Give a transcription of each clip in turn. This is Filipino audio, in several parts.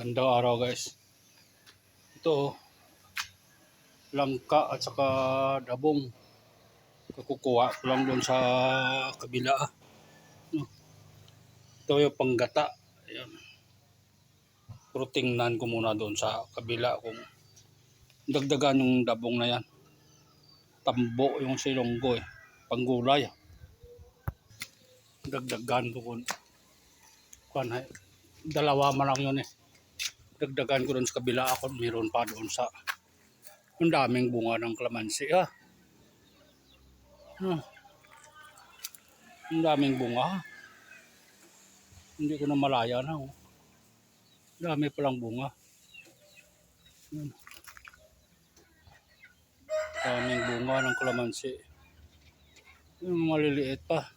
Gandang araw guys. Ito langka at saka dabong. Kukuha ko lang doon sa kabila. Ito yung panggata. Ayan. Pero tingnan ko muna doon sa kabila kung dagdagan yung dabong na yan. Tambo yung silonggo eh. Panggulay. Dagdagan ko kung dalawa man lang yun eh. Dagdagan ko doon sa kabila ako. Meron pa doon sa ang daming bunga ng kalamansi ah. Ang daming bunga. Hindi ko na malaya na. Oh. Dami palang bunga. Daming bunga ng kalamansi. Yung maliliit pa.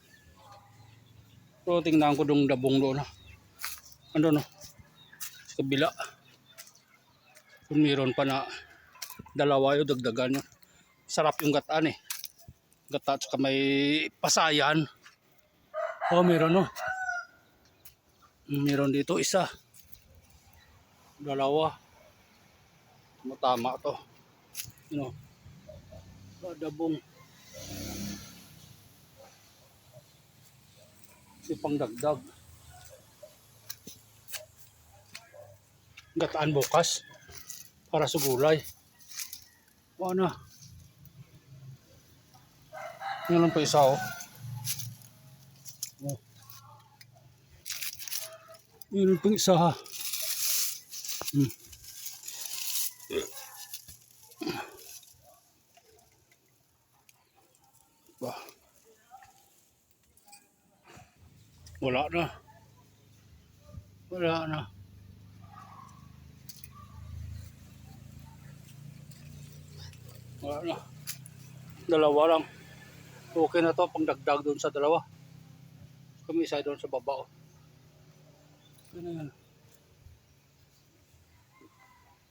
Pero tingnan ko dong dabong doon. Ano no? Sa kabila. Kung meron pa na dalawa yung dagdagan yun. Sarap yung gataan eh. Gata at saka may pasayan. Oh, meron no. Meron dito isa. Dalawa. Tama to. You know. Dabong. Si pangdagdag. Gataan bukas. Para sa gulay. O ano. Meron pa isa oh. Oh. Meron pa isa ha. Wala na. Wala na. Wala na. Dalawa lang. Okay na to pang dagdag doon sa dalawa. Kami isa doon sa baba. Ano yan?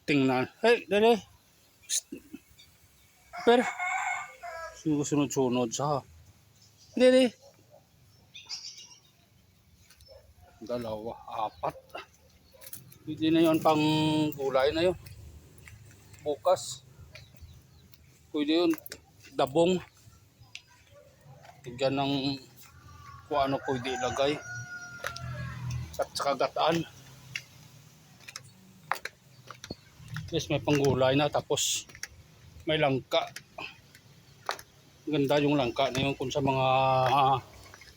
Tingnan. Hey, dali. Pero sunod-sunod sa. Dali. Dalawa, apat. Hindi na yun pang gulay na yun. Bukas. Pwede yun. Dabong. Tigyan ng kung ano pwede ilagay. At saka gataan. Yes, may panggulay na. Tapos may langka. Ganda yung langka na yun kung sa mga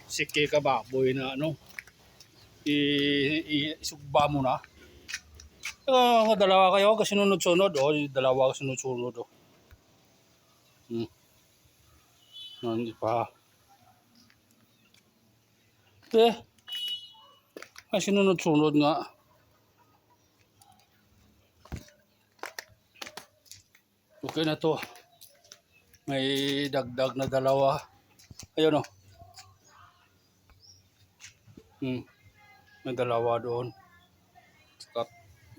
siki ka baboy na ano. Isugba mo na. Dalawa kayo kasi sunod-sunod. Oh, dalawa kasi sunod-sunod. Oh. Hindi pa. Ay sinunod-sunod nga. Okay na to. May dagdag na dalawa. Ayun oh. May dalawa doon. Saka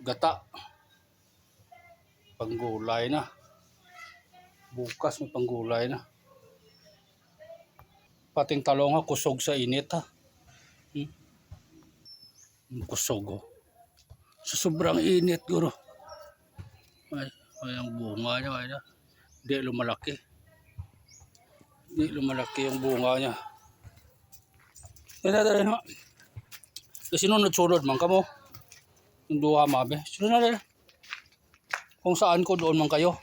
gata. Panggulay na. Bukas may panggulay na. Pating talong ha, kusog sa init ha. Kusog oh. Sa sobrang init guro. Ay ang bunga niya. Ay, hindi lumalaki. Hindi lumalaki yung bunga niya. Dali na. Kasi sunod-sunod man kamo. Yung duha mabe. Sunod na. Kung saan ko doon man kayo.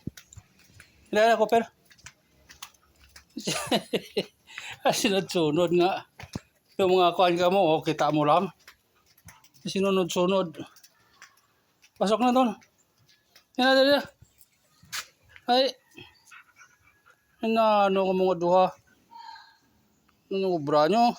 Dali ko pero. Sunod-sunod nga. Yung mga kuhan ka mo, oh, kita mo lang. Sinunod-sunod. Pasok na doon. Yan na, dali. Ay. Ano ko mga duha. Ano ko bra nyo.